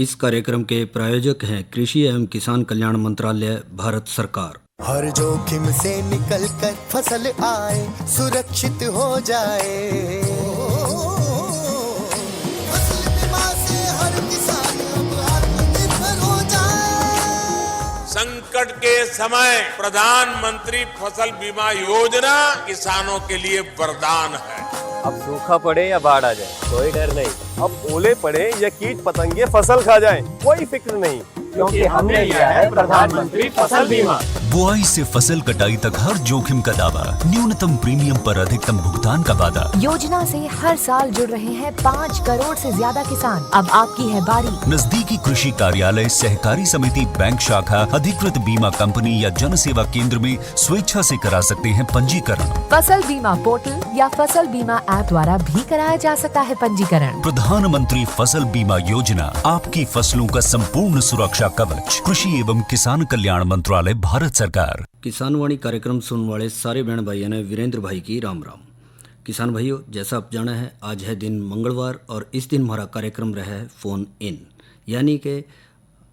इस कार्यक्रम के प्रायोजक हैं कृषि एवं किसान कल्याण मंत्रालय, भारत सरकार। हर जोखिम से निकल कर फसल आए, सुरक्षित हो जाए। फसल बीमा से हर किसान अब आत्मनिर्भर हो जाए। संकट के समय प्रधानमंत्री फसल बीमा योजना किसानों के लिए वरदान है। अब सूखा पड़े या बाढ़ आ जाए कोई डर नहीं, अब ओले पड़े या कीट पतंगे फसल खा जाए कोई फिक्र नहीं, क्योंकि हमने लिया है प्रधानमंत्री फसल बीमा। बुआई से फसल कटाई तक हर जोखिम का दावा, न्यूनतम प्रीमियम पर अधिकतम भुगतान का वादा। योजना से हर साल जुड़ रहे हैं 5 करोड़ से ज्यादा किसान। अब आपकी है बारी। नजदीकी कृषि कार्यालय, सहकारी समिति, बैंक शाखा, अधिकृत बीमा कंपनी या जन सेवा केंद्र में स्वेच्छा से करा सकते हैं पंजीकरण। फसल बीमा पोर्टल या फसल बीमा ऐप द्वारा भी कराया जा सकता है पंजीकरण। प्रधानमंत्री फसल बीमा योजना, आपकी फसलों का संपूर्ण सुरक्षा कवच। कृषि एवं किसान कल्याण मंत्रालय, भारत सरकार। किसान वाणी कार्यक्रम सुनने वाले सारे बहन भाइयों ने वीरेंद्र भाई की राम राम। किसान भाइयों, जैसा आप जाना है, आज है दिन मंगलवार और इस दिन हमारा कार्यक्रम रहा है फ़ोन इन, यानी कि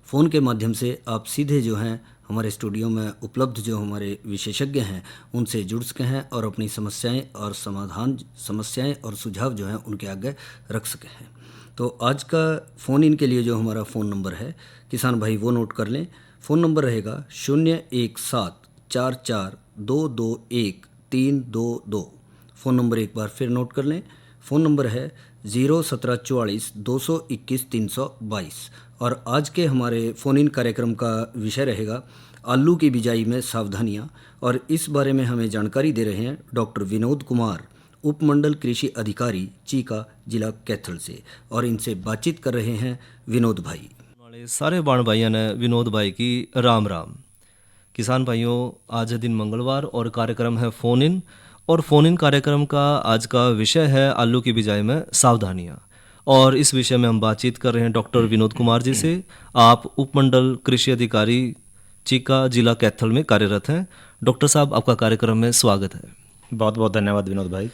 फ़ोन के माध्यम से आप सीधे जो हैं हमारे स्टूडियो में उपलब्ध जो हमारे विशेषज्ञ हैं उनसे जुड़ सके हैं और अपनी समस्याएं और सुझाव जो हैं उनके आगे रख सके हैं। तो आज का फ़ोन इन के लिए जो हमारा फ़ोन नंबर है, किसान भाई वो नोट कर लें। फ़ोन नंबर रहेगा 01744221322। फ़ोन नंबर एक बार फिर नोट कर लें। फ़ोन नंबर है 01744221322। और आज के हमारे फ़ोन इन कार्यक्रम का विषय रहेगा आलू की बिजाई में सावधानियां, और इस बारे में हमें जानकारी दे रहे हैं डॉक्टर विनोद कुमार, उपमंडल कृषि अधिकारी, चीका, जिला कैथल से। और इनसे बातचीत कर रहे हैं विनोद भाई। सारे बाण भाइयों ने विनोद भाई की राम राम। किसान भाइयों, आज है दिन मंगलवार और कार्यक्रम है फ़ोन इन, और फ़ोन इन कार्यक्रम का आज का विषय है आलू की बिजाई में सावधानियां। और इस विषय में हम बातचीत कर रहे हैं डॉक्टर विनोद कुमार जी से। आप उपमंडल कृषि अधिकारी, चीका, जिला कैथल में कार्यरत हैं। डॉक्टर साहब, आपका कार्यक्रम में स्वागत है। बहुत बहुत धन्यवाद विनोद भाई।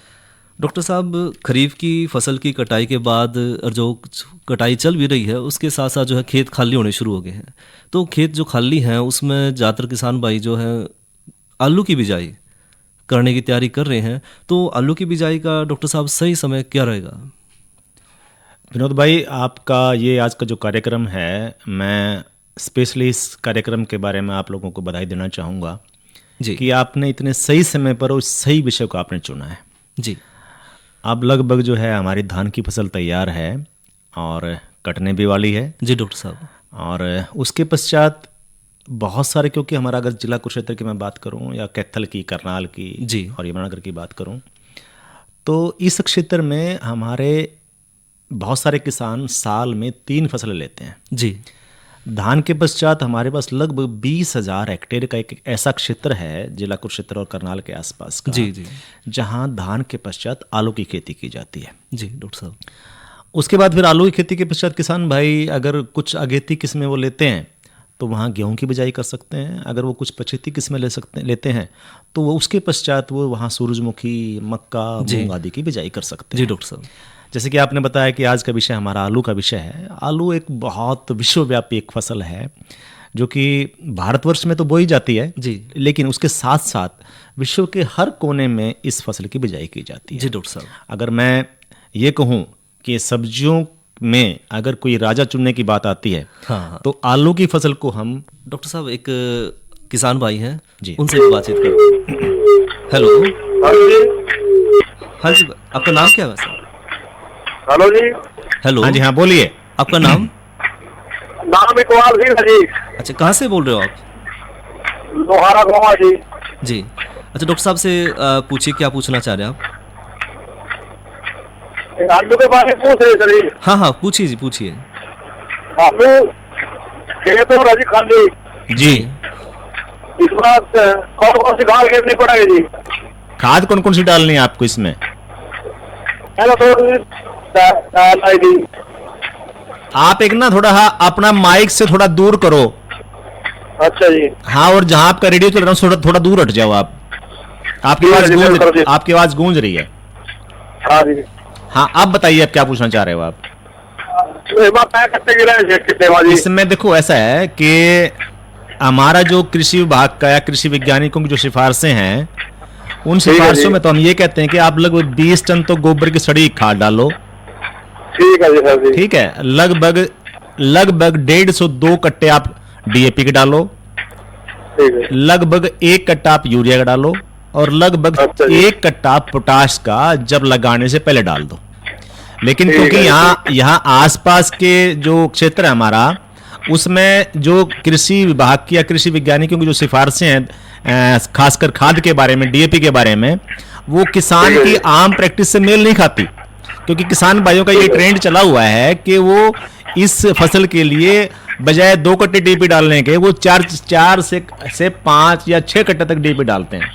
डॉक्टर साहब, खरीफ की फसल की कटाई के बाद और जो कटाई चल भी रही है उसके साथ साथ जो है खेत खाली होने शुरू हो गए हैं। तो खेत जो खाली हैं उसमें ज़्यादातर किसान भाई जो है आलू की बिजाई करने की तैयारी कर रहे हैं। तो आलू की बिजाई का डॉक्टर साहब सही समय क्या रहेगा? विनोद भाई, आपका ये आज का जो कार्यक्रम है, मैं स्पेशली इस कार्यक्रम के बारे में आप लोगों को बधाई देना चाहूँगा जी, कि आपने इतने सही समय पर उस सही विषय को आपने चुना है जी। अब लगभग जो है हमारी धान की फसल तैयार है और कटने भी वाली है जी डॉक्टर साहब। और उसके पश्चात बहुत सारे, क्योंकि हमारा अगर जिला कुरुक्षेत्र की मैं बात करूं या कैथल की, करनाल की जी और यमुनानगर की बात करूं, तो इस क्षेत्र में हमारे बहुत सारे किसान साल में 3 फसलें लेते हैं जी। धान के पश्चात हमारे पास लगभग 20,000 हेक्टेयर का एक ऐसा क्षेत्र है जिला कुरुक्षेत्र और करनाल के आसपास का, जी जी, जहां धान के पश्चात आलू की खेती की जाती है जी डॉक्टर साहब। उसके बाद फिर आलू की खेती के पश्चात किसान भाई अगर कुछ अगेती किस्में वो लेते हैं तो वहाँ गेहूं की बिजाई कर सकते हैं। अगर वो कुछ पछेती किस्में लेते हैं तो वो उसके पश्चात वो वहाँ सूरजमुखी, मक्का, मूंग आदि की बिजाई कर सकते हैं जी डॉक्टर साहब। जैसे कि आपने बताया कि आज का विषय हमारा आलू का विषय है। आलू एक बहुत विश्वव्यापी एक फसल है जो कि भारतवर्ष में तो बोई जाती है जी, लेकिन उसके साथ साथ विश्व के हर कोने में इस फसल की बिजाई की जाती है जी डॉक्टर साहब। अगर मैं ये कहूँ कि सब्जियों में अगर कोई राजा चुनने की बात आती है हाँ, तो आलू की फसल को हम, डॉक्टर साहब एक किसान भाई हैं जी, उनसे बातचीत करें। हेलो, हाँ जी, आपका नाम क्या है वैसे? हेलो जी। हेलो, हाँ जी, हाँ बोलिए। आपका नाम? नाम इकबाल सिंह है जी। अच्छा, कहाँ से बोल रहे हो आप? लोहारा गोवा जी। जी, अच्छा डॉक्टर साहब से पूछिए, क्या पूछना चाह रहे हैं आप? आलू के बारे में पूछ रहे सर जी। हाँ हाँ, पूछिए जी, पूछिए। आलू खेत हो रहा जी खाली जी, इस बार कौन कौन सी खाद खेतनी पड़ेगी जी? खाद कौन कौन सी डालनी है आपको इसमें? आप एक ना थोड़ा अपना माइक से थोड़ा दूर करो। अच्छा जी। हाँ, और जहाँ आपका रेडियो चल रहा है थोड़ा दूर हट जाओ आप। आपकी आवाज गूंज रही है। हाँ जी। हाँ, आप बताइए आप क्या पूछना चाह रहे हो आप? कितने गिरा है कितने वाली? इसमें देखो ऐसा है कि हमारा जो कृषि विभाग का या कृषि वैज्ञानिकों की जो सिफारिशें हैं, उन सिफारिशों में तो हम ये कहते हैं कि आप लगभग 20 टन तो गोबर की सड़ी खाद डालो। ठीक है जी सर जी। ठीक है, लगभग 150-2 कट्टे आप डीएपी के डालो, ठीक है। लगभग 1 कट्टा आप यूरिया का डालो, और लगभग अच्छा जी। 1 कट्टा पोटाश का जब लगाने से पहले डाल दो। लेकिन ठीक क्योंकि है, यहाँ आसपास के जो क्षेत्र है हमारा, उसमें जो कृषि विभाग की या कृषि वैज्ञानिकों की जो सिफारिशें हैं, खासकर खाद के बारे में, डीएपी के बारे में, वो किसान की आम प्रैक्टिस से मेल नहीं खाती। क्योंकि किसान भाइयों का ये ट्रेंड चला हुआ है कि वो इस फसल के लिए बजाय 2 कट्टे डीएपी डालने के वो 4 से 5 या 6 कट्टे तक डीएपी डालते हैं,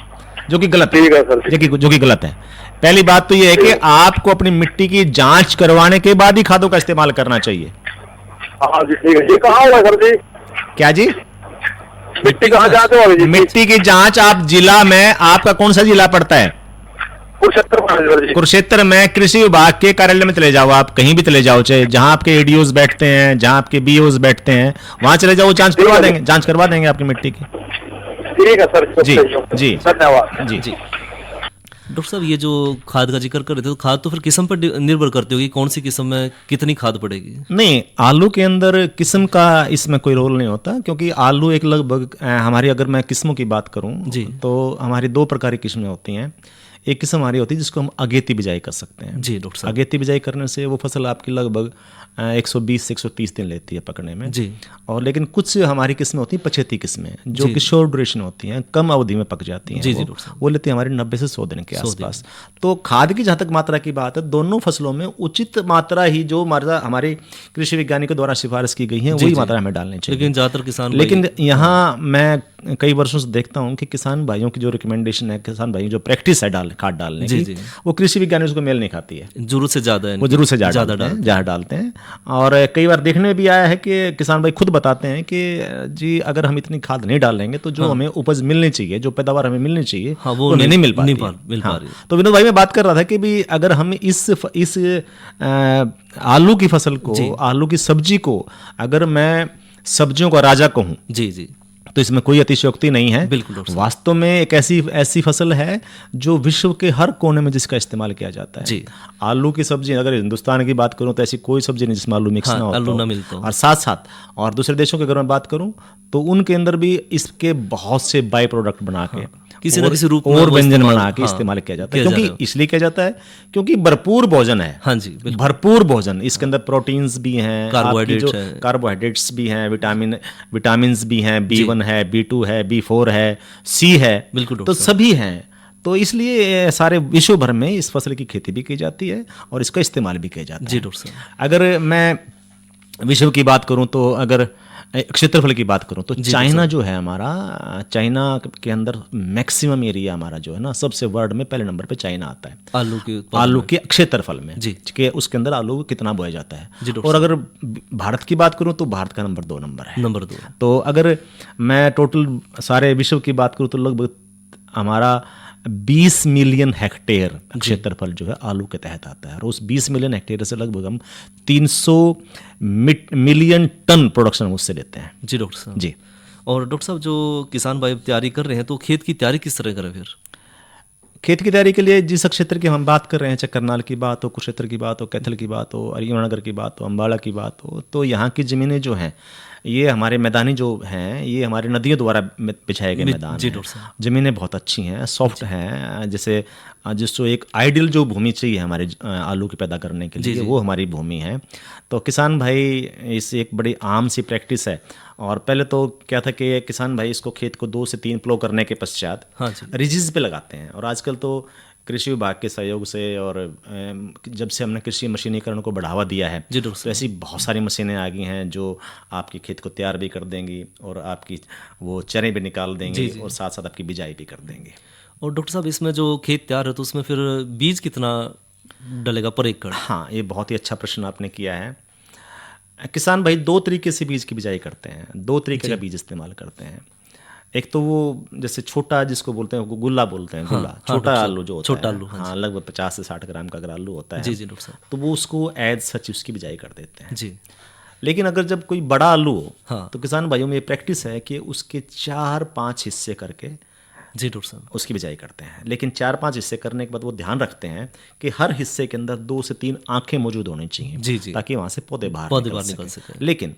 जो कि गलत है। ठीक है सर। जो कि गलत है। पहली बात तो ये है कि आपको अपनी मिट्टी की जांच करवाने के बाद ही खादों का इस्तेमाल करना चाहिए। हाँ जी ठीक है। ये कहाँ हुआ सर जी? क्या जी? मिट्टी कहाँ जाते हो अभी जी? मिट्टी की जांच आप जिला में, आपका कौन सा जिला पड़ता है? कुरुक्षेत्र। कुरुक्षेत्र में कृषि विभाग के कार्यालय में चले जाओ, आप कहीं भी चले जाओ, चाहे जहां आपके एडीओज बैठते हैं, जहां आपके बीओज बैठते हैं, वहां चले जाओ, जांच करवा देंगे आपकी मिट्टी की। ठीक है सर। जी जी धन्यवाद। जी। डॉक्टर साहब, ये जो खाद का जिक्र कर रहे थे, तो खाद तो फिर किस्म पर निर्भर करती होगी, कौन सी किस्म में कितनी खाद पड़ेगी? नहीं, आलू के अंदर किस्म का इसमें कोई रोल नहीं होता, क्योंकि आलू एक लगभग हमारी, अगर मैं किस्मों की बात करूं जी, तो हमारी 2 प्रकार की किस्में होती हैं। एक किस्म हमारी होती है जिसको हम अगेती बिजाई कर सकते हैं। जी डॉक्टर साहब। अगेती बिजाई करने से वो फसल आपकी लगभग 120 से 130 दिन लेती है पकने में जी। और लेकिन कुछ हमारी किस्में होती हैं पछेती किस्में, जो कि शॉर्ट ड्यूरेशन होती हैं, कम अवधि में पक जाती हैं। जी जी डॉक्टर साहब। वो लेती है हमारी 90 से 100 दिन के आसपास। तो खाद की जहाँ तक मात्रा की बात है, दोनों फसलों में उचित मात्रा ही जो हमारे कृषि वैज्ञानिकों द्वारा सिफारिश की गई है वही मात्रा हमें डालनी चाहिए। लेकिन ज़्यादातर किसान, लेकिन यहाँ मैं कई वर्षों से देखता हूँ कि किसान भाइयों की जो रिकमेंडेशन है, किसान भाइयों जो प्रैक्टिस है खाद डालने की, वो कृषि वैज्ञानिकों को मेल नहीं खाती है। जरूरत से ज़्यादा है, वो जरूरत से ज़्यादा डालते हैं। और कई बार देखने में भी आया है कि किसान भाई खुद बताते हैं कि जी अगर हम इतनी खाद नहीं डालेंगे तो जो हमें उपज मिलनी चाहिए, जो पैदावार हमें मिलनी चाहिए, वो नहीं मिल पाती। तो विनोद भाई, मैं बात कर रहा था कि भी अगर हम इस आलू की फसल को, आलू की सब्जी को अगर मैं सब्जियों का राजा कहूँ, जी जी, तो इसमें कोई अतिशयोक्ति नहीं है। बिल्कुल। वास्तव में एक ऐसी फसल है जो विश्व के हर कोने में जिसका इस्तेमाल किया जाता है। जी। आलू की सब्जी, अगर हिंदुस्तान की बात करूं तो ऐसी कोई सब्जी नहीं जिसमें आलू मिक्स ना होता आलू ना मिलता हो। और साथ और दूसरे देशों की अगर मैं बात करूं तो उनके अंदर भी इसके बहुत से बाई प्रोडक्ट बना के किसी न किसी रूप में और व्यंजन बना के इस्तेमाल किया जाता है। क्योंकि इसलिए किया जाता है क्योंकि भरपूर भोजन है। हाँ जी, भरपूर भोजन, इसके अंदर प्रोटीन्स भी हैं, कार्बोहाइड्रेट्स भी हैं, विटामिन्स भी हैं, B1 है, B2 है, B4 है, C है, बिल्कुल, तो सभी हैं। तो इसलिए सारे विश्व भर में इस फसल की खेती भी की जाती है और इसका इस्तेमाल भी किया जाता है। जी डॉक्टर साहब। अगर मैं विश्व की बात करूं तो, अगर क्षेत्रफल की बात करूं तो चाइना जो है हमारा, चाइना के अंदर मैक्सिमम एरिया हमारा जो है ना, सबसे वर्ल्ड में पहले नंबर पे चाइना आता है आलू के क्षेत्रफल में जी, कि उसके अंदर आलू कितना बोया जाता है। और अगर भारत की बात करूं तो भारत का नंबर 2 है। नंबर 2। तो अगर मैं टोटल सारे विश्व की बात करूं तो लगभग हमारा 20 मिलियन हेक्टेयर क्षेत्रफल जो है आलू के तहत आता है। और उस 20 मिलियन हेक्टेयर से लगभग हम 300 मिलियन टन प्रोडक्शन उससे लेते हैं। जी डॉक्टर साहब। जी। और डॉक्टर साहब, जो किसान भाई तैयारी कर रहे हैं, तो खेत की तैयारी किस तरह करें? फिर खेत की तैयारी के लिए जिस क्षेत्र की हम बात कर रहे हैं, चाहे करनाल की बात हो, कुरुक्षेत्र की बात हो, कैथल की बात हो, यमुनानगर की बात हो, अम्बाला की बात हो, तो यहाँ की ज़मीनें जो हैं, ये हमारे मैदानी जो हैं, ये हमारे नदियों द्वारा बिछाए गए मैदान हैं। ज़मीनें बहुत अच्छी हैं, सॉफ्ट हैं, जैसे जिसको एक आइडियल जो भूमि चाहिए हमारे आलू की पैदा करने के लिए, वो हमारी भूमि है। तो किसान भाई, इस एक बड़ी आम सी प्रैक्टिस है। और पहले तो क्या था कि किसान भाई इसको खेत को 2 से 3 प्लो करने के पश्चात रिजिज पे लगाते हैं। और आजकल तो कृषि विभाग के सहयोग से और जब से हमने कृषि मशीनीकरण को बढ़ावा दिया है, तो ऐसी बहुत सारी मशीनें आ गई हैं जो आपके खेत को तैयार भी कर देंगी और आपकी वो चने भी निकाल देंगी और साथ साथ आपकी बिजाई भी कर देंगी। और डॉक्टर साहब, इसमें जो खेत तैयार है तो उसमें फिर बीज कितना डलेगा पर एकड़? हाँ, ये बहुत ही अच्छा प्रश्न आपने किया है। किसान भाई 2 तरीके से बीज की बिजाई करते हैं, 2 तरीके का बीज इस्तेमाल करते हैं। एक तो वो जैसे छोटा जिसको बोलते हैं, वो गुल्ला बोलते हैं, गुल्ला छोटा आलू जो होता है, हाँ लगभग 50 से 60 ग्राम का अगर आलू होता है, जी जी डॉक्टर साहब, तो वो उसको एज सच उसकी बिजाई कर देते हैं। जी। लेकिन अगर जब कोई बड़ा आलू हो, हाँ। तो किसान भाइयों में ये प्रैक्टिस है कि उसके 4-5 हिस्से करके जी डॉक्टर साहब, उसकी बिजाई करते हैं। लेकिन 4-5 हिस्से करने के बाद वो ध्यान रखते हैं कि हर हिस्से के अंदर 2 से 3 आंखें मौजूद होनी चाहिए, जी जी, ताकि वहाँ से पौधे बाहर निकल सकें। लेकिन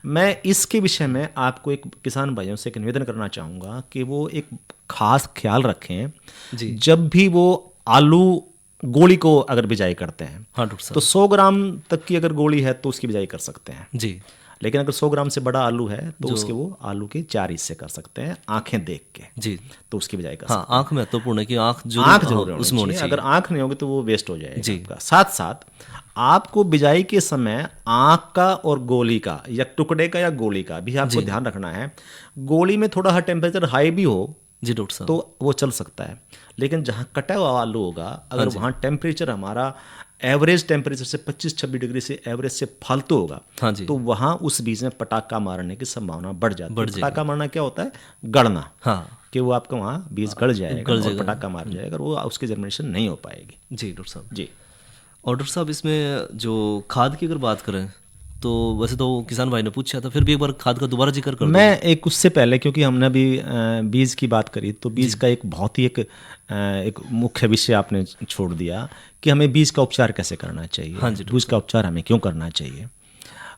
मैं इसके विषय में आपको एक किसान भाइयों से एक निवेदन करना चाहूँगा कि वो एक खास ख्याल रखें, जी। जब भी वो आलू गोली को अगर बिजाई करते हैं, हाँ डॉक्टर साहब, तो 100 ग्राम तक की अगर गोली है तो उसकी बिजाई कर सकते हैं जी। लेकिन अगर 100 ग्राम से बड़ा आलू है तो उसके वो आलू के 4 हिस्से कर सकते हैं, आंखें देख के, जी, तो उसकी बजाय कर हाँ, सकते हैं। आंख महत्वपूर्ण है कि आंख जरूर उसमें होनी चाहिए। अगर आंख नहीं होगी तो वो वेस्ट हो जाएगा जी। आपका। साथ साथ आपको बिजाई के समय आंख का और गोली का, या टुकड़े का या गोली का भी आपको ध्यान रखना है। गोली में थोड़ा टेम्परेचर हाई भी हो जी डॉक्टर साहब, तो वो चल सकता है, लेकिन जहाँ कटा हुआ आलू होगा, अगर वहाँ टेम्परेचर हमारा एवरेज टेम्परेचर से 25-26 डिग्री से एवरेज से फालतू होगा, हाँ जी, तो वहाँ उस बीज में पटाखा मारने की संभावना बढ़ जाती है। पटाखा मारना क्या होता है? गड़ना, हाँ, कि वो आपका वहाँ बीज गड़ जाएगा और पटाखा मार जाएगा, वो उसकी जर्मिनेशन नहीं हो पाएगी। जी डॉक्टर साहब, जी। और डॉक्टर साहब इसमें जो खाद की अगर बात करें तो वैसे तो किसान भाई ने पूछा था, फिर भी एक बार खाद का दोबारा जिक्र कर मैं एक उससे पहले, क्योंकि हमने अभी बीज की बात करी, तो बीज का एक बहुत ही एक मुख्य विषय आपने छोड़ दिया कि हमें बीज का उपचार कैसे करना चाहिए। हाँ जी, बीज का उपचार हमें क्यों करना चाहिए?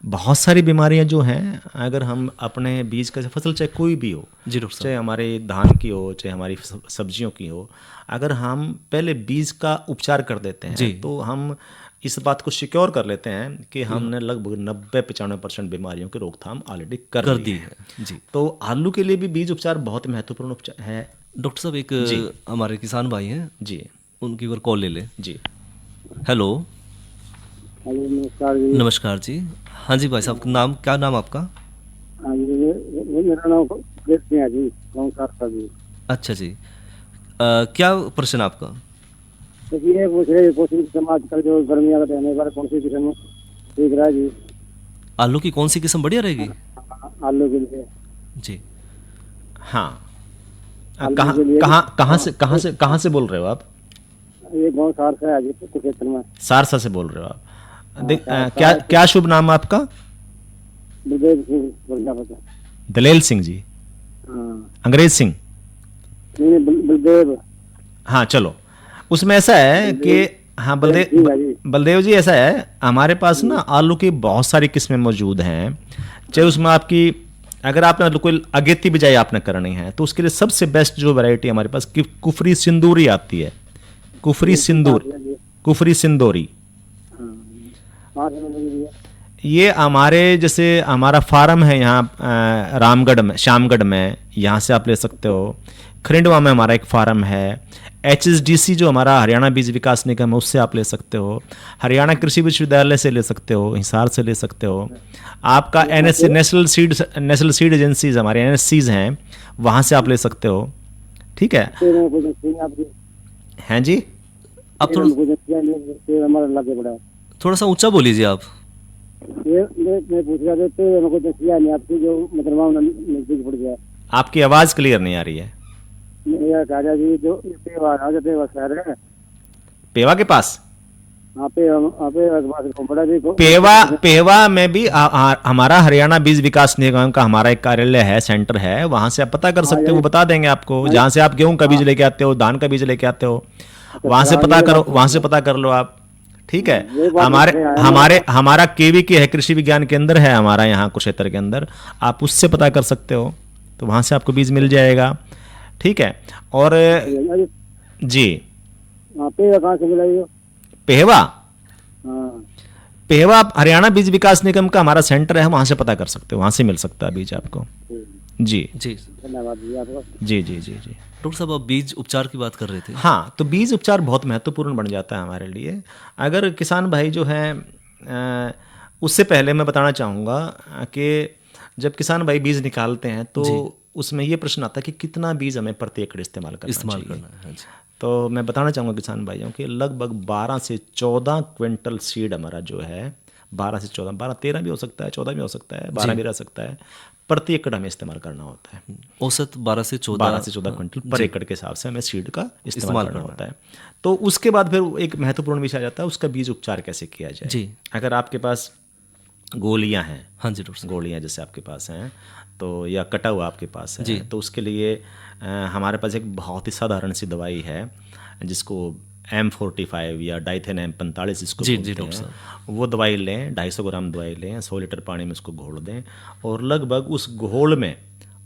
बहुत सारी बीमारियां जो हैं, अगर हम अपने बीज का फसल चाहे कोई भी हो, जी डॉक्टर साहब, चाहे हमारे धान की हो चाहे हमारी सब्जियों की हो, अगर हम पहले बीज का उपचार कर देते हैं तो हम इस बात को सिक्योर कर लेते हैं कि हमने लगभग 90-95% बीमारियों की रोकथाम ऑलरेडी कर दी है। जी। तो आलू के लिए भी बीज उपचार बहुत महत्वपूर्ण उपचार है। डॉक्टर साहब, एक हमारे किसान भाई हैं जी, उनकी बार कॉल ले ले। जी। हेलो, नमस्कार जी। नमस्कार जी। हाँ जी भाई साहब, नाम क्या? नाम आपका? हाँ जी, मेरा नाम प्रेम सिंह है जी, गाँव सारसा जी। अच्छा जी, क्या प्रश्न आपका? तो ये पूछ रहे कौन सी किस्म आजकल जो गर्मियाँ का टाइम है, बार कौन सी किस्म ठीक रहा जी? आलू की कौन सी किस्म बढ़िया रहेगी? आलू के लिए जी। हाँ, कहाँ से बोल रहे हो आप? ये गाँव सारसा है जी, कुरुक्षेत्र में। सारसा से बोल रहे हो आप? क्या शुभ नाम है आपका? बलदेव सिंह प्रजापति। दलेल सिंह जी? अंग्रेज सिंह? नहीं, बलदेव। हाँ चलो, उसमें ऐसा है कि हाँ बलदेव जी, ऐसा है हमारे पास ना आलू की बहुत सारी किस्में मौजूद हैं। चाहे उसमें आपकी, अगर आपने कोई अगेती बिजाई आपने करनी है तो उसके लिए सबसे बेस्ट जो वैरायटी हमारे पास कुफरी सिंदूरी आती है। कुफरी सिंदूरी ये हमारे, जैसे हमारा फार्म है यहाँ रामगढ़ में, श्यामगढ़ में, यहाँ से आप ले सकते हो। खरिंडवा में हमारा एक फार्म है। HSDC जो हमारा हरियाणा बीज विकास निगम है, उससे आप ले सकते हो। हरियाणा कृषि विश्वविद्यालय से ले सकते हो, हिसार से ले सकते हो। आपका NSC नेशनल सीड एजेंसीज, हमारे NSCs हैं, वहाँ से आप ले सकते हो। ठीक है, हैं जी? आप थोड़ा सा ऊंचा बोल लीजिए आप। मैं पूछ रहा था तो हमको दसिया नहीं आपकी जो मतलब नजदीक पड़ गया। आपकी आवाज़ क्लियर नहीं आ रही है। राजा जी जो पेवा शहर है, पेवा के पास? हाँ, पेवा में भी हमारा हरियाणा बीज विकास निगम का हमारा एक कार्यालय है, सेंटर है, वहां से आप पता कर सकते हो, वो बता देंगे आपको। जहाँ से आप गेहूं का बीज लेके आते हो, धान का बीज लेके आते हो, वहां से पता कर लो आप। ठीक है, हमारा KVK है, कृषि विज्ञान केंद्र है हमारा यहाँ कुरुक्षेत्र के अंदर, आप उससे पता कर सकते हो, तो वहां से आपको बीज मिल जाएगा। ठीक है, और जी, कहाँ से मिला ये? पेहवा हरियाणा बीज विकास निगम का हमारा सेंटर है, वहां से पता कर सकते हो, वहां से मिल सकता है बीज आपको। जी जी, धन्यवाद जी आपका। जी जी जी जी। डॉक्टर साहब, आप बीज उपचार की बात कर रहे थे। हाँ, तो बीज उपचार बहुत महत्वपूर्ण बन जाता है हमारे लिए। अगर किसान भाई जो हैं, उससे पहले मैं बताना चाहूँगा कि जब किसान भाई बीज निकालते हैं तो उसमें ये प्रश्न आता है कि कितना बीज हमें प्रति एकड़ इस्तेमाल करना है। तो मैं बताना चाहूँगा किसान भाइयों कि लगभग 12 से 14 क्विंटल सीड हमारा जो है, 12 से 14, 12-13 भी हो सकता है, 14 भी हो सकता है, 12 भी रह सकता है, प्रति एकड़ हमें इस्तेमाल करना होता है। औसत 12 से 14 क्विंटल पर एकड़ के हिसाब से हमें सीड का इस्तेमाल करना होता है। तो उसके बाद फिर एक महत्वपूर्ण विषय आ जाता है, उसका बीज उपचार कैसे किया जाए। जी। अगर आपके पास गोलियां हैं, हाँ जी डॉक्टर साहब, गोलियां जैसे आपके पास हैं तो, या कटा हुआ आपके पास है, जी। तो उसके लिए हमारे पास एक बहुत ही साधारण सी दवाई है जिसको M45 या डाइथेन M45 इसको जी, बोलते जी, डॉक्टर हैं। वो दवाई लें, 250 ग्राम दवाई लें, 100 लीटर पानी में उसको घोल दें और लगभग उस घोल में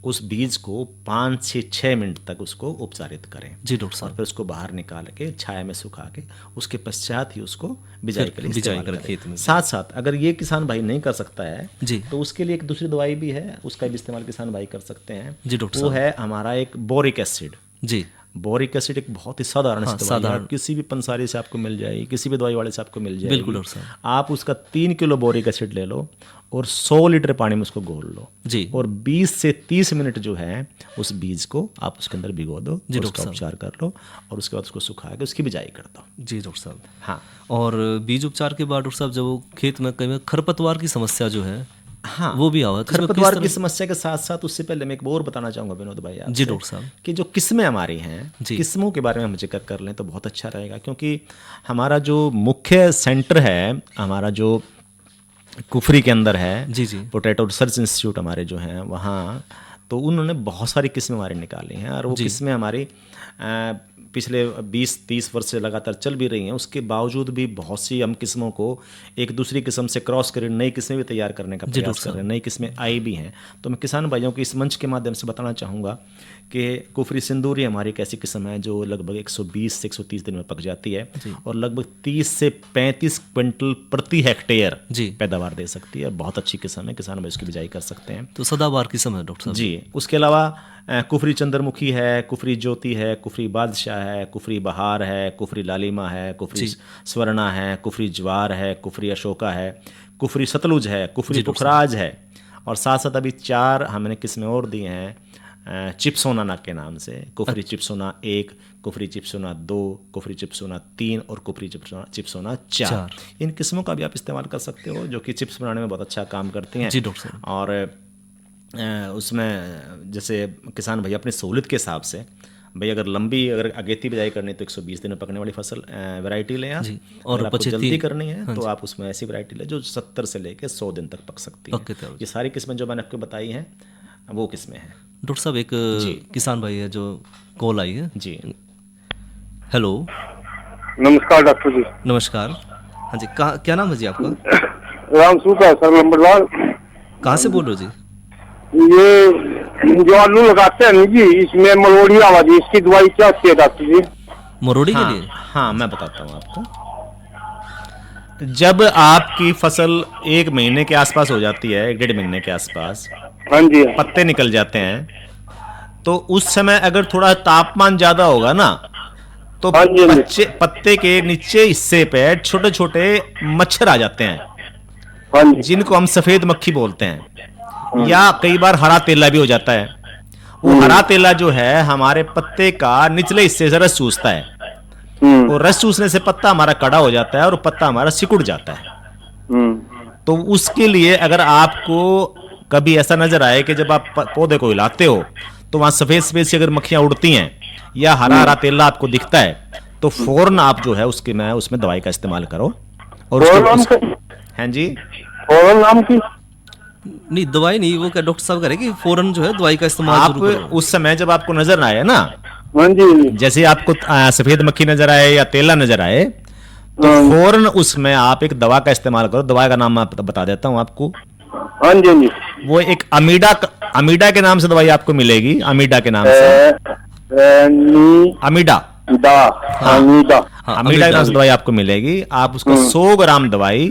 उस बीज को 5 से 6 मिनट तक उसको उपचारित करें। जी डॉक्टर और साहब, फिर उसको बाहर निकाल के छाया में सुखा के उसके पश्चात ही उसको बिजाई के लिए बिजाई इस्तेमाल करें करें। खेत में। साथ साथ अगर ये किसान भाई नहीं कर सकता है जी। तो उसके लिए एक दूसरी दवाई भी है, उसका भी इस्तेमाल किसान भाई कर सकते हैं। जी डॉक्टर वो साहब। है हमारा एक बोरिक एसिड। जी बोरिक एसिड एक बहुत ही साधारण सी दवाई है, साधारण। किसी भी पंसारी से आपको मिल जाएगी, किसी भी दवाई वाले से आपको मिल जाएगी। बिल्कुल डॉक्टर साहब। आप उसका 3 किलो बोरिक एसिड ले लो और 100 लीटर पानी में उसको घोल लो जी। और 20 से 30 मिनट जो है उस बीज को आप उसके अंदर भिगो दो, जी, और डॉक्टर उसका साहब। उपचार कर लो और उसके बाद उसको सुखा के उसकी बिजाई कर दो। जी डॉक्टर साहब। हाँ और बीज उपचार के बाद डॉक्टर साहब जब वो खेत में कई बार खरपतवार की समस्या जो है हाँ, वो भी आवा, तो उसमें किस खरपतवार तरह- की समस्या के साथ साथ उससे पहले मैं एक और बताना चाहूँगा विनोद भाई आपसे जी डॉक्टर साहब। कि जो किस्में हमारी हैं, जी। किस्मों के बारे में हम जिक्र कर लें तो बहुत अच्छा रहेगा, क्योंकि हमारा जो मुख्य सेंटर है, हमारा जो कुफरी के अंदर है, जी, जी। पोटैटो रिसर्च इंस्टीट्यूट हमारे जो हैं वहाँ, तो उन्होंने बहुत सारी किस्में हमारी निकाली हैं और वो जी। किस्में हमारी पिछले 20-30 वर्ष से लगातार चल भी रही हैं। उसके बावजूद भी बहुत सी हम किस्मों को एक दूसरी किस्म से क्रॉस कर नई किस्में भी तैयार करने का प्रयास कर रहे हैं, नई किस्में आई भी हैं। तो मैं किसान भाइयों को इस मंच के माध्यम से बताना चाहूँगा कि कुफरी सिंदूरी हमारी एक ऐसी किस्म है जो लगभग 120 से 130 दिन में पक जाती है और लगभग 30 से 35 क्विंटल प्रति हेक्टेयर जी। पैदावार दे सकती है। बहुत अच्छी किस्म है, किसान भाई उसकी बिजाई कर सकते हैं। तो सदाबहार किस्म है डॉक्टर साहब। जी। उसके अलावा कुफरी चंद्रमुखी है, कुफरी ज्योति है, कुफरी बादशाह है, कुफरी बहार है, कुफरी लालिमा है, कुफरी स्वर्णा है, कुफरी ज्वार है, कुफरी अशोका है, कुफरी सतलुज है, कुफरी पुखराज है और साथ साथ अभी 4 हमने किस्में और दी हैं चिप्सोना के नाम से। कुफरी चिप्सोना 1, कुफरी चिप्सोना 2, कुफरी चिप्सोना 3 और कुफरी चिप्सोना 4। इन किस्मों का भी आप इस्तेमाल कर सकते हो, जो कि चिप्स बनाने में बहुत अच्छा काम करती हैं। जी डॉक्टर साहब। और उसमें जैसे किसान भाई अपनी सहूलियत के हिसाब से भाई अगर लंबी अगर अगेती बिजाई करनी है तो 120 दिन में पकने वाली फसल वैरायटी लें आप। जी। और अगर आपको 25 जल्दी करनी है तो आप उसमें ऐसी वैरायटी लें जो 70 से लेकर 100 दिन तक पक सकती पक्के है। तौर ये सारी किस्में जो मैंने आपको बताई हैं वो किस्में हैं। डॉक्टर साहब एक किसान भाई है जो कॉल आई है। जी। हेलो नमस्कार डॉक्टर जी। नमस्कार। हाँ जी, क्या नाम है जी आपका? राम सूखा सर लंबरदार। कहाँ से बोल रहे हो जी? ये जो आलू लगाते हैं जी, इसमें मरोड़ी आवाज, इसकी दवाई क्या होती है डॉक्टर जी? मरोड़ी हाँ, के लिए? हाँ मैं बताता हूँ आपको। जब आपकी फसल 1 महीने के आसपास हो जाती है, 1-1.5 महीने के आसपास, हाँ जी। पत्ते निकल जाते हैं, तो उस समय अगर थोड़ा तापमान ज्यादा होगा ना तो हाँ जी, हाँ जी। पत्ते के नीचे हिस्से पे छोटे छोटे मच्छर आ जाते हैं, हाँ जी। जिनको हम सफेद मक्खी बोलते हैं, या कई बार हरा तेला भी हो जाता है। वो हरा तेला जो है हमारे पत्ते का निचले हिस्से से रस चूसता है और रस चूसने से पत्ता हमारा कड़ा हो जाता है और पत्ता हमारा सिकुड़ जाता है। तो उसके लिए अगर आपको कभी ऐसा नजर आए कि जब आप पौधे को हिलाते हो तो वहां सफेद सफेद सी अगर मक्खियां उड़ती हैं या हरा हरा तेला आपको दिखता है तो फौरन आप जो है उसमें दवाई का इस्तेमाल करो। और हाँ जी, फौरन नाम की नहीं, दवाई नहीं, वो क्या डॉक्टर साहब कह रहे कि फौरन जो है दवाई का इस्तेमाल आप जरूर करो। उस समय जब आपको नजर आए ना, हाँ जी, जैसे आपको सफेद मक्खी नजर आए या तेला नजर आए तो फौरन उसमें आप एक दवा का इस्तेमाल करो। दवा का नाम मैं बता देता हूं आपको। हाँ जी, हाँ जी। वो एक अमीडा के नाम से दवाई आपको मिलेगी, अमीडा के नाम से। अमीडा अमीडा के नाम से दवाई आपको मिलेगी। आप उसको 100 ग्राम दवाई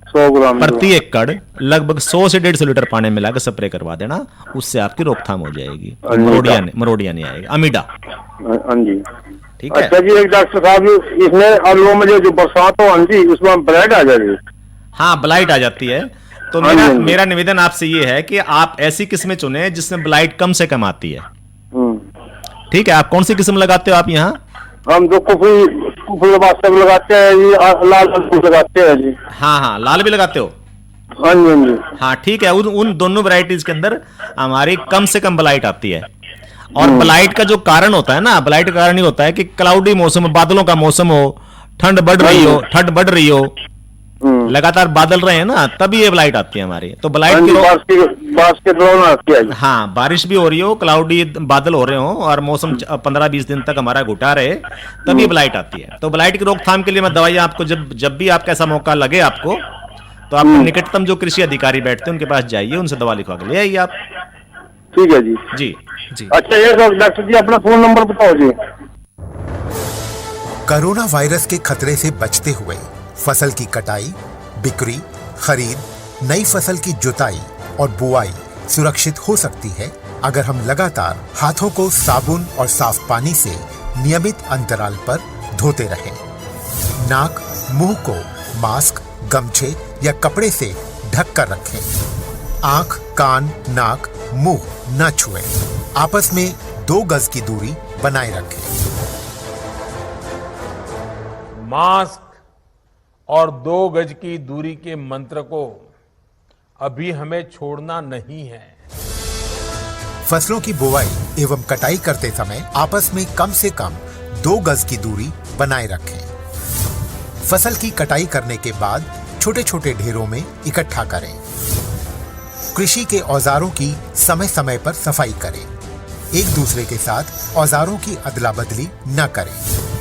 100 ग्राम प्रति एकड़ लगभग 100 से 150 लीटर पानी मिलाकर स्प्रे करवा देना, उससे आपकी रोकथाम हो जाएगी, मरोड़िया नहीं आएगी। अमीडा, हाँ जी, ठीक है। अच्छा जी, एक डॉक्टर साहब इसमें आलू में जो बरसात हो जी उसमें ब्लाइट आ जाएगी। हाँ, ब्लाइट आ जाती है। तो मेरा निवेदन आपसे ये है कि आप ऐसी किस्में चुने जिसमें ब्लाइट कम से कम आती है। ठीक है। आप कौन सी किस्म लगाते हो आप यहाँ? हम तो कुफरी लगाते हैं जी, लाल आलू लगाते हैं जी। हाँ हाँ, लाल भी लगाते हो? हाँ जी, हाँ जी। हाँ ठीक है, उन दोनों वैरायटीज के अंदर हमारी कम से कम ब्लाइट आती है। और ब्लाइट का जो कारण होता है ना, ब्लाइट का कारण ये होता है कि क्लाउडी मौसम, बादलों का मौसम हो, ठंड बढ़ रही हो, लगातार बादल रहे हैं ना, तभी ये ब्लाइट आती है हमारी। तो ब्लाइट की बारिश के दौरान आती है। हाँ, बारिश भी हो रही हो, क्लाउडी बादल हो रहे हो और मौसम 15-20 दिन तक हमारा घुटा रहे, तभी ब्लाइट आती है। तो ब्लाइट की रोकथाम के लिए मैं दवाइयां आपको जब भी आपका ऐसा मौका लगे आपको, तो आप निकटतम जो कृषि अधिकारी बैठते हैं उनके पास जाइए, उनसे दवा लिखवा के ले आइए आप। ठीक है जी। जी जी। अच्छा ये डॉक्टर जी अपना फोन नंबर बताओ जी। कोरोना वायरस के खतरे से बचते हुए फसल की कटाई, बिक्री, खरीद, नई फसल की जुताई और बुआई सुरक्षित हो सकती है अगर हम लगातार हाथों को साबुन और साफ पानी से नियमित अंतराल पर धोते रहें। नाक, मुंह को मास्क, गमछे या कपड़े से ढक कर रखें। आंख, कान, नाक, मुंह न छुएं। आपस में 2 गज की दूरी बनाए रखें। मास्क और 2 गज की दूरी के मंत्र को अभी हमें छोड़ना नहीं है। फसलों की बुवाई एवं कटाई करते समय आपस में कम से कम 2 गज की दूरी बनाए रखें। फसल की कटाई करने के बाद छोटे छोटे ढेरों में इकट्ठा करें। कृषि के औजारों की समय समय पर सफाई करें। एक दूसरे के साथ औजारों की अदला बदली न करें।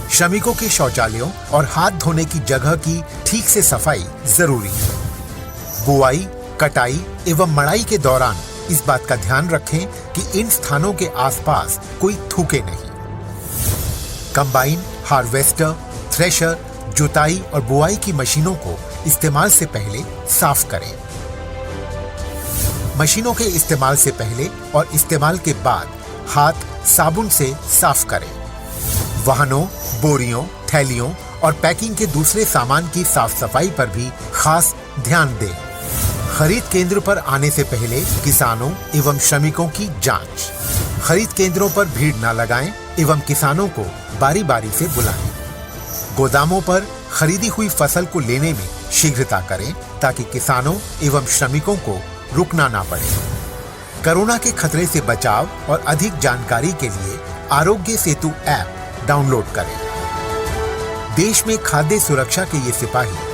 श्रमिकों के शौचालयों और हाथ धोने की जगह की ठीक से सफाई जरूरी है। बुआई, कटाई एवं मड़ाई के दौरान इस बात का ध्यान रखें कि इन स्थानों के आसपास कोई थूके नहीं। कंबाइन, हार्वेस्टर, थ्रेशर, जुताई और बुआई की मशीनों को इस्तेमाल से पहले साफ करें। मशीनों के इस्तेमाल से पहले और इस्तेमाल के बाद हाथ साबुन से साफ करें। वाहनों, बोरियों, थैलियों और पैकिंग के दूसरे सामान की साफ सफाई पर भी खास ध्यान दें। खरीद केंद्र पर आने से पहले किसानों एवं श्रमिकों की जांच। खरीद केंद्रों पर भीड़ न लगाएं एवं किसानों को बारी बारी से बुलाएं। गोदामों पर खरीदी हुई फसल को लेने में शीघ्रता करें ताकि किसानों एवं श्रमिकों को रुकना ना पड़े। कोरोना के खतरे से बचाव और अधिक जानकारी के लिए आरोग्य सेतु ऐप डाउनलोड करें। देश में खाद्य सुरक्षा के ये सिपाही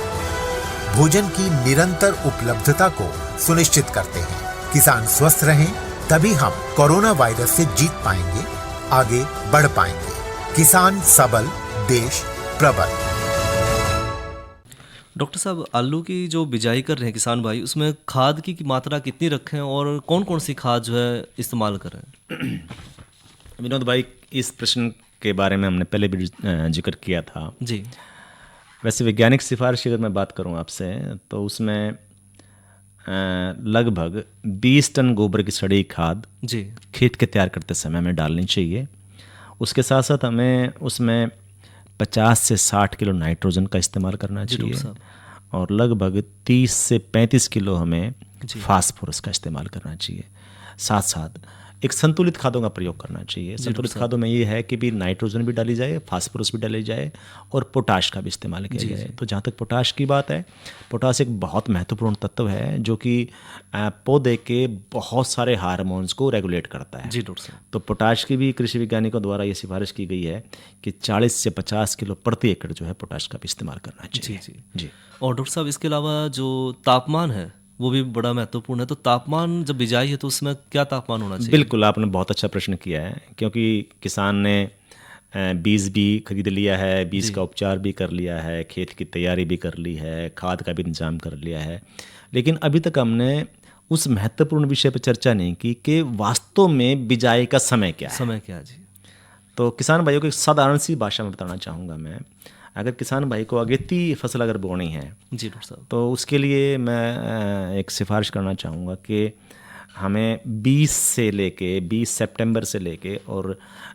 भोजन की निरंतर उपलब्धता को सुनिश्चित करते हैं। किसान स्वस्थ रहें तभी हम कोरोना वायरस से जीत पाएंगे, आगे बढ़ पाएंगे। किसान सबल, देश प्रबल। डॉक्टर साहब, आलू की जो बिजाई कर रहे हैं किसान भाई, उसमें खाद की मात्रा कितनी रखें और कौन कौन सी खाद जो है इस्तेमाल करें? विनोद भाई, इस प्रश्न के बारे में हमने पहले भी जिक्र किया था जी। वैसे वैज्ञानिक सिफारिश की अगर मैं बात करूं आपसे, तो उसमें लगभग 20 टन गोबर की सड़ी खाद जी खेत के तैयार करते समय हमें डालनी चाहिए। उसके साथ साथ हमें उसमें 50 से 60 किलो नाइट्रोजन का इस्तेमाल करना चाहिए और लगभग 30 से 35 किलो हमें फास्फोरस का इस्तेमाल करना चाहिए। साथ साथ एक संतुलित खादों का प्रयोग करना चाहिए। संतुलित खादों में ये है कि भी नाइट्रोजन भी डाली जाए, फास्फोरस भी डाली जाए और पोटाश का भी इस्तेमाल किया जाए। तो जहाँ तक पोटाश की बात है, पोटाश एक बहुत महत्वपूर्ण तत्व है जो कि पौधे के बहुत सारे हार्मोन्स को रेगुलेट करता है। जी डॉक्टर साहब। तो पोटाश की भी कृषि वैज्ञानिकों द्वारा ये सिफारिश की गई है कि 40 से 50 किलो प्रति एकड़ जो है पोटाश का भी इस्तेमाल करना चाहिए। जी जी। और डॉक्टर साहब, इसके अलावा जो तापमान है वो भी बड़ा महत्वपूर्ण है। तो तापमान जब बिजाई है तो उसमें क्या तापमान होना चाहिए? बिल्कुल, आपने बहुत अच्छा प्रश्न किया है, क्योंकि किसान ने बीज भी खरीद लिया है, बीज का उपचार भी कर लिया है, खेत की तैयारी भी कर ली है, खाद का भी इंतजाम कर लिया है, लेकिन अभी तक हमने उस महत्वपूर्ण विषय पर चर्चा नहीं की कि वास्तव में बिजाई का समय क्या है। समय क्या है जी? तो किसान भाइयों को एक साधारण सी भाषा में बताना चाहूँगा मैं। अगर किसान भाई को अगेती फसल अगर बोनी है जी डॉक्टर साहब, तो उसके लिए मैं एक सिफारिश करना चाहूँगा कि हमें 20 सितंबर से लेके और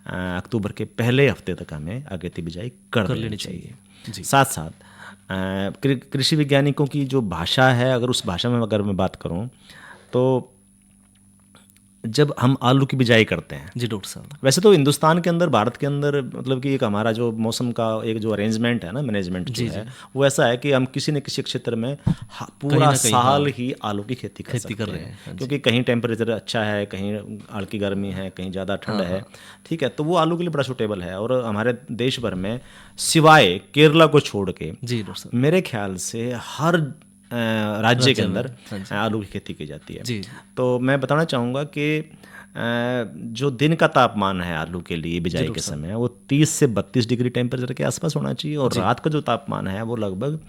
अक्टूबर के पहले हफ्ते तक हमें अगेती बिजाई कर लेनी चाहिए। साथ साथ कृषि वैज्ञानिकों की जो भाषा है, अगर उस भाषा में अगर मैं बात करूँ तो जब हम आलू की बिजाई करते हैं, जी डॉक्टर साहब, वैसे तो हिंदुस्तान के अंदर, भारत के अंदर, मतलब कि एक हमारा जो मौसम का एक जो अरेंजमेंट है ना, मैनेजमेंट जो है वो ऐसा है कि हम किसी न किसी क्षेत्र में पूरा साल ही आलू की खेती कर सकते हैं, क्योंकि कहीं टेम्परेचर अच्छा है, कहीं हल्की गर्मी है, कहीं ज़्यादा ठंड है, ठीक है, तो वो आलू के लिए बड़ा सूटेबल है। और हमारे देश भर में सिवाय केरला को छोड़ के जी डॉक्टर साहब, मेरे ख्याल से हर राज्य के अंदर आलू की खेती की जाती है। जी। तो मैं बताना चाहूँगा कि जो दिन का तापमान है आलू के लिए बिजाई के समय वो 30 से 32 डिग्री टेम्परेचर के आसपास होना चाहिए, और रात का जो तापमान है वो लगभग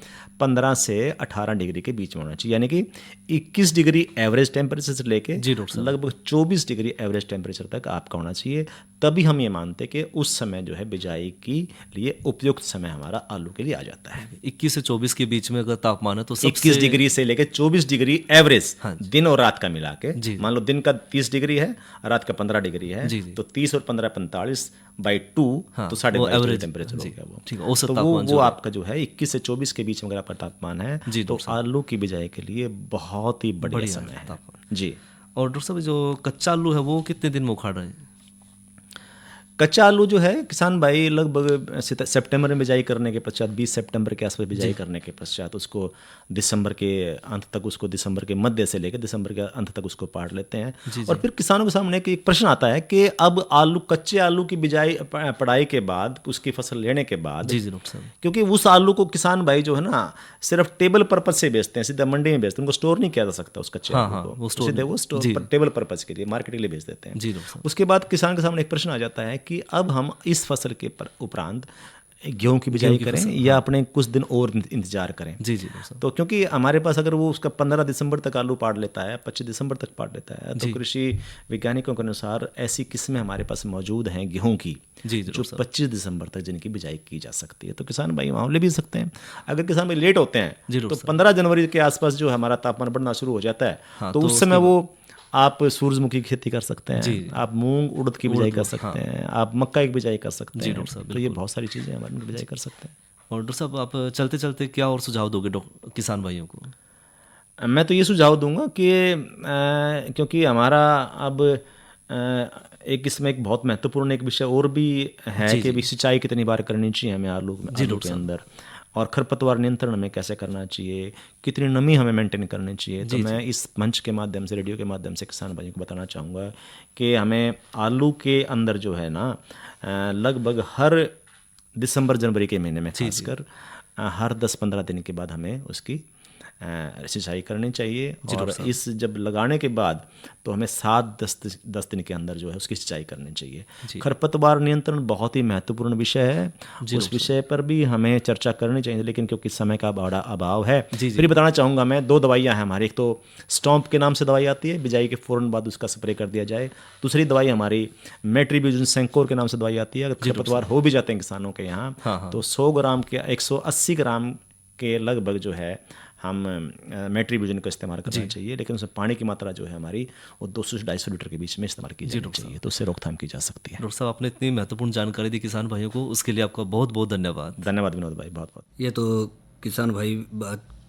15 से 18 डिग्री के बीच में होना चाहिए, यानी कि 21 डिग्री एवरेज टेम्परेचर से लेके लगभग 24 डिग्री एवरेज टेम्परेचर तक आपका होना चाहिए। तभी हम ये मानते हैं कि उस समय जो है बिजाई के लिए उपयुक्त समय हमारा आलू के लिए आ जाता है। 21 से 24 के बीच में अगर तापमान है तो 21 डिग्री से लेकर 24 डिग्री एवरेज दिन और रात का मिला के, मान लो दिन का 30 डिग्री है, रात का 15 डिग्री है, तो 30 और 15 45 बाई 2 तो 22.5 डिग्री टेम्परेचर हो गया वो। ठीक है, औसत तो तापमान वो आपका जो है 21 से 24 के बीच में अगर आपका तापमान है तो आलू की बिजाई के लिए बहुत ही बढ़िया समय है जी। और डॉक्टर साहब जो कच्चा आलू है वो कितने दिन में उखाड़ रहे हैं? कच्चा आलू जो है किसान भाई लगभग सितंबर में बिजाई करने के पश्चात, 20 सितंबर के आसपास बिजाई करने के पश्चात उसको दिसंबर के अंत तक, उसको दिसंबर के मध्य से लेकर दिसंबर के अंत तक उसको पाड़ लेते हैं। और फिर किसानों के सामने एक प्रश्न आता है कि अब आलू, कच्चे आलू की बिजाई पड़ाई के बाद, उसकी फसल लेने के बाद, क्योंकि उस आलू को किसान भाई जो है ना सिर्फ टेबल पर्पज से बेचते हैं, सीधा मंडी में बेचते हैं, उनको स्टोर नहीं किया जा सकता उस कच्चे आलू को, सीधे वो स्टोर टेबल पर्पज के लिए, मार्केट के लिए बेच देते हैं। उसके बाद किसान के सामने एक प्रश्न आ जाता है कि अब हम इस फसल के उपरांत गेहूं की बिजाई करें या अपने कुछ दिन और इंतजार करें। जी। तो क्योंकि हमारे पास अगर वो उसका 15 दिसंबर तक आलू पाड़ लेता है, 25 दिसंबर तक पाड़ लेता है, तो कृषि वैज्ञानिकों के अनुसार ऐसी किस्में हमारे पास मौजूद हैं गेहूं की जो 25 दिसंबर तक जिनकी बिजाई की जा सकती है। तो किसान भाई वहाँ ले भी सकते हैं। अगर किसान भाई लेट होते हैं तो 15 जनवरी के आसपास जो हमारा तापमान बढ़ना शुरू हो जाता है, तो उस समय वो आप सूरजमुखी की खेती कर सकते हैं, आप मूंग उड़द की बिजाई कर सकते हैं, आप मक्का की बिजाई कर सकते हैं। तो ये बहुत सारी चीज़ें हमारे में बिजाई कर सकते हैं। और डॉक्टर साहब आप चलते चलते क्या और सुझाव दोगे किसान भाइयों को? मैं तो ये सुझाव दूंगा कि क्योंकि हमारा अब एक इसमें एक बहुत महत्वपूर्ण एक विषय और भी है कि सिंचाई कितनी बार करनी चाहिए हमें आलू के अंदर, और खरपतवार नियंत्रण हमें कैसे करना चाहिए, कितनी नमी हमें मेंटेन करनी चाहिए। तो मैं इस मंच के माध्यम से, रेडियो के माध्यम से किसान भाइयों को बताना चाहूँगा कि हमें आलू के अंदर जो है ना लगभग हर दिसंबर जनवरी के महीने में खासकर हर 10-15 दिन के बाद हमें उसकी सिंचाई करनी चाहिए। और इस जब लगाने के बाद तो हमें 7-10 दिन के अंदर जो है उसकी सिंचाई करनी चाहिए। खरपतवार नियंत्रण बहुत ही महत्वपूर्ण विषय है, उस विषय पर भी हमें चर्चा करनी चाहिए, लेकिन क्योंकि समय का बड़ा अभाव है फिर बताना चाहूँगा मैं 2 दवाइयाँ हैं हमारी। एक तो स्टॉम्प के नाम से दवाई आती है, बिजाई के फ़ौरन बाद उसका स्प्रे कर दिया जाए। दूसरी दवाई हमारी मेट्रीब्यूजन सेंकोर के नाम से दवाई आती है। अगर खरपतवार हो भी जाते हैं किसानों के यहाँ तो 100 ग्राम के 180 ग्राम के लगभग जो है हम मेट्रीब्यूजन का इस्तेमाल करना चाहिए, लेकिन उसमें पानी की मात्रा जो है हमारी वो 200 से 250 लीटर के बीच में इस्तेमाल की जानी चाहिए, तो उससे रोकथाम की जा सकती है। डॉक्टर साहब आपने इतनी महत्वपूर्ण जानकारी दी किसान भाइयों को, उसके लिए आपका बहुत बहुत धन्यवाद। धन्यवाद विनोद भाई, बहुत बहुत। ये तो किसान भाई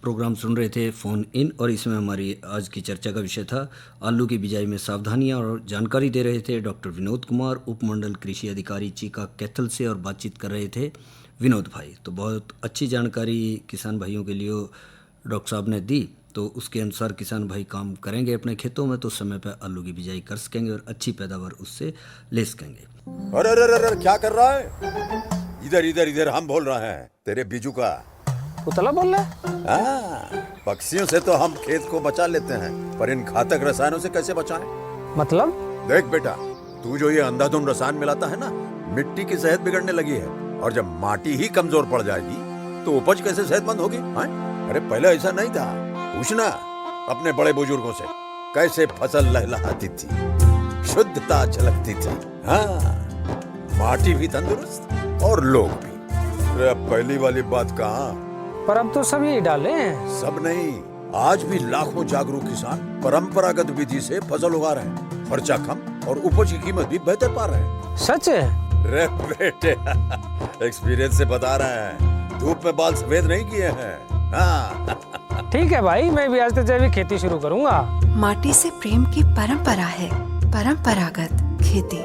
प्रोग्राम सुन रहे थे फ़ोन इन, और इसमें हमारी आज की चर्चा का विषय था आलू की बिजाई में सावधानियां, और जानकारी दे रहे थे डॉक्टर विनोद कुमार, उपमंडल कृषि अधिकारी चीका कैथल से, और बातचीत कर रहे थे विनोद भाई। तो बहुत अच्छी जानकारी किसान भाइयों के लिए डॉक्टर साहब ने दी, तो उसके अनुसार किसान भाई काम करेंगे अपने खेतों में तो समय पर आलू की बिजाई कर सकेंगे और अच्छी पैदावार उससे ले सकेंगे। अरे अरे अरे क्या कर रहा है? इधर इधर इधर हम बोल रहे हैं तेरे बीजू का। पुतला बोल रहा है? पक्षियों से तो हम खेत को बचा लेते हैं, पर इन घातक रसायनों से कैसे बचाएं? मतलब? देख बेटा, तू जो ये अंधाधुंध रसायन मिलाता है ना, मिट्टी की सेहत बिगड़ने लगी है, और जब माटी ही कमजोर पड़ जाएगी तो उपज कैसे सेहतमंद होगी? अरे पहले ऐसा नहीं था, पूछना अपने बड़े बुजुर्गों से, कैसे फसल लहलहाती थी, शुद्धता झलकती थी। माटी भी तंदुरुस्त और लोग भी। अरे पहली वाली बात कहाँ, पर अब तो सब यही डाले हैं। सब नहीं, आज भी लाखों जागरूक किसान परंपरागत विधि से फसल उगा रहे हैं, खर्चा कम और उपज की कीमत भी बेहतर पा रहे हैं। सच है? रे बेटे एक्सपीरियंस से बता रहे हैं, धूप में बाल सफेद नहीं किए हैं। ठीक है भाई, मैं भी आज से जैविक खेती शुरू करूंगा। माटी से प्रेम की परंपरा है, परंपरागत खेती।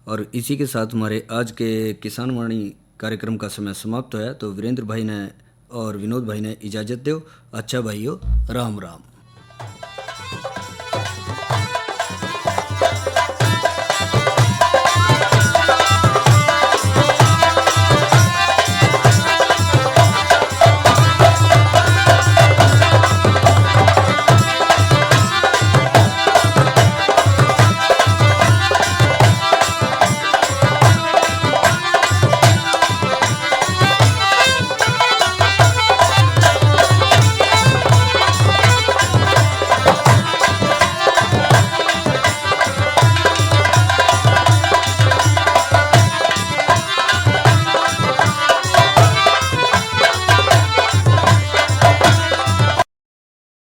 और इसी के साथ हमारे आज के किसान वाणी कार्यक्रम का समय समाप्त होया। तो वीरेंद्र भाई ने और विनोद भाई ने इजाज़त दो। अच्छा भाइयों, राम राम।